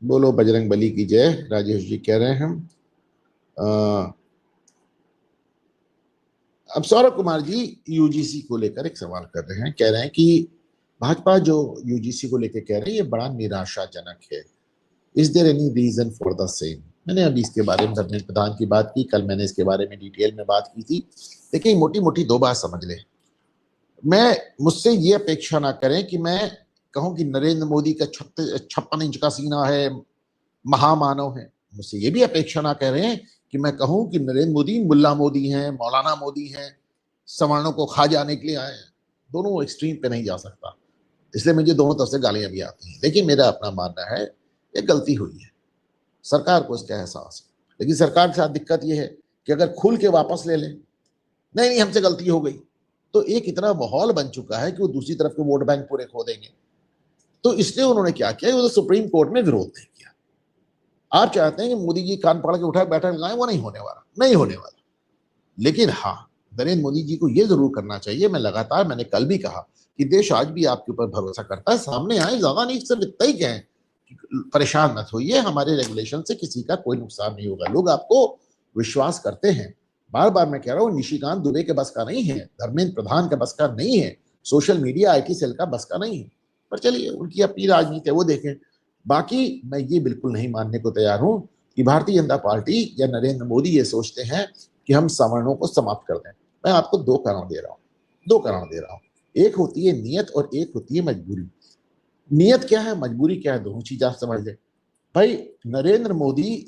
बोलो बजरंग बली की जय। राजेश जी कह रहे हैं हम अब सौरभ कुमार जी यूजीसी को लेकर एक सवाल कर रहे हैं। कह रहे हैं कि भाजपा जो यूजीसी को लेकर कह रही है ये बड़ा निराशाजनक है। Is there any reason for the same? मैंने अभी इसके बारे में धर्मेंद्र प्रधान की बात की, कल मैंने इसके बारे में डिटेल में बात की थी। देखिए मोटी मोटी दो बात समझ ले। मैं मुझसे ये अपेक्षा ना करें कि मैं कहूं कि नरेंद्र मोदी का 56 इंच का सीना है, महामानव है। मुझसे ये भी अपेक्षा ना कर रहे हैं कि मैं कहूं कि नरेंद्र मोदी मुल्ला मोदी हैं, मौलाना मोदी हैं, सवर्णों को खा जाने के लिए आए हैं। दोनों एक्सट्रीम पे नहीं जा सकता, इसलिए मुझे दोनों तरफ से गालियां भी आती हैं। लेकिन मेरा अपना मानना है ये गलती हुई है, सरकार को इसका एहसास है। लेकिन सरकार के साथ दिक्कत यह है कि अगर खुल के वापस ले लें, नहीं नहीं हमसे गलती हो गई, तो एक इतना माहौल बन चुका है कि वो दूसरी तरफ के वोट बैंक पूरे खो देंगे। तो इसलिए उन्होंने क्या किया, वो सुप्रीम कोर्ट में विरोध नहीं किया। आप चाहते हैं कि मोदी जी कान पकड़ के उठा बैठक लगाए, वो नहीं होने वाला, नहीं होने वाला। लेकिन हाँ, नरेंद्र मोदी जी को यह जरूर करना चाहिए। मैंने कल भी कहा कि देश आज भी आपके ऊपर भरोसा करता है, सामने आए, ज्यादा नहीं सिर्फ इतना ही कहें, परेशान मत होइए, हमारे रेगुलेशन से किसी का कोई नुकसान नहीं होगा। लोग आपको विश्वास करते हैं। बार बार मैं कह रहा हूं, निशिकांत दुबे के बस का नहीं है, धर्मेंद्र प्रधान के बस का नहीं है, सोशल मीडिया IT सेल का बस का नहीं है। पर चलिए उनकी अपनी राजनीति है, वो देखें। बाकी मैं ये बिल्कुल नहीं मानने को तैयार हूं कि भारतीय जनता पार्टी या नरेंद्र मोदी ये सोचते हैं कि हम सवर्णों को समाप्त कर दें। मैं आपको दो कारण दे रहा हूं। एक होती है नियत और एक होती है मजबूरी। नियत क्या है, मजबूरी क्या है, दोनों चीज आप समझ ले। भाई नरेंद्र मोदी,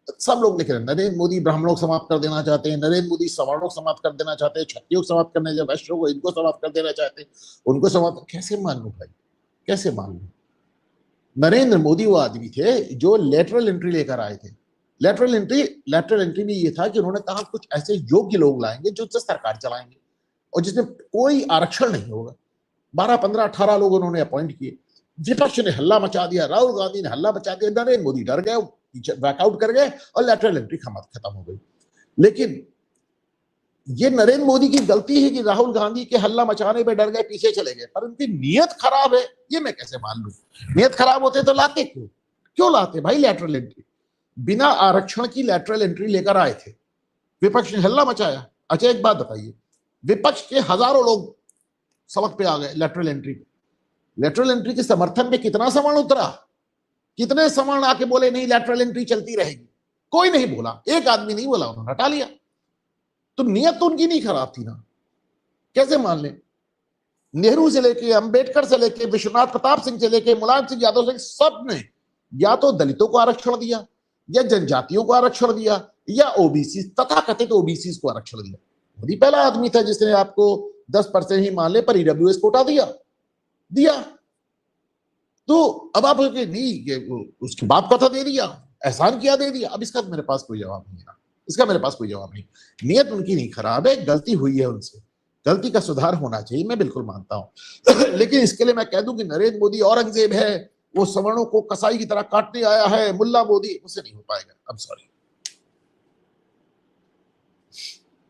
सब लोग लिख रहे हैं नरेंद्र मोदी ब्राह्मणों को समाप्त कर देना चाहते हैं, नरेंद्र मोदी सवर्णों को समाप्त कर देना चाहते हैं, क्षत्रियों को समाप्त करने, वैश्यों को, इनको समाप्त कर देना चाहते हैं, उनको समाप्त। कैसे मान लूं भाई, कैसे मान लूं? नरेंद्र मोदी वो आदमी थे जो लेटरल एंट्री लेकर आए थे। लेटरल एंट्री में ये था कि उन्होंने कहा कुछ ऐसे योग्य लोग लाएंगे जो सरकार चलाएंगे और जिसमें कोई आरक्षण नहीं होगा। 12, 15, 18 लोग उन्होंने अपॉइंट किए। विपक्ष ने हल्ला मचा दिया, राहुल गांधी ने हल्ला मचा दिया, नरेंद्र मोदी डर गए, बैकआउट कर गए और लेटरल एंट्री खत्म हो गई। लेकिन ये नरेंद्र मोदी की गलती है कि राहुल गांधी के हल्ला मचाने पे डर गए, पीछे चले गए, पर उनकी नीयत खराब है, ये मैं कैसे मान लूं? नीयत खराब होते तो लाते क्यों लाते भाई लेटरल एंट्री? बिना आरक्षण की लेटरल एंट्री लेकर आए थे, विपक्ष ने हल्ला मचाया। अच्छा एक बात बताइए, विपक्ष के हजारों लोग सड़क पे आ गए लेटरल एंट्री पे। लेटरल एंट्री के समर्थन में कितना सवर्ण उतरा? कितने सवर्ण आके बोले नहीं लेटरल एंट्री चलती रहेगी? कोई नहीं बोला, एक आदमी नहीं बोला, उन्होंने हटा लिया। तो नियत तो उनकी नहीं खराब थी ना, कैसे मान लें? नेहरू से लेके, अंबेडकर से लेके, विश्वनाथ प्रताप सिंह से लेके, मुलायम सिंह यादव से, सब ने या तो दलितों को आरक्षण दिया, या जनजातियों को आरक्षण दिया, या ओबीसी, तथाकथित ओबीसी को आरक्षण दिया। मोदी पहला आदमी था जिसने आपको 10% ही मान ले पर ईडब्ल्यूएस कोटा दिया। तो अब आप नहीं, उसके बाप का था दे दिया, एहसान किया दे दिया। अब इसका मेरे पास कोई जवाब नहीं है, इसका मेरे पास कोई जवाब नहीं। नियत उनकी नहीं खराब है, गलती हुई है उनसे, गलती का सुधार होना चाहिए, मैं बिल्कुल मानता हूं। लेकिन इसके लिए मैं कह दूं कि नरेंद्र मोदी औरंगजेब है, वो सवर्णों को कसाई की तरह काटने आया है, मुल्ला मोदी, उससे नहीं हो पाएगा। अब सॉरी।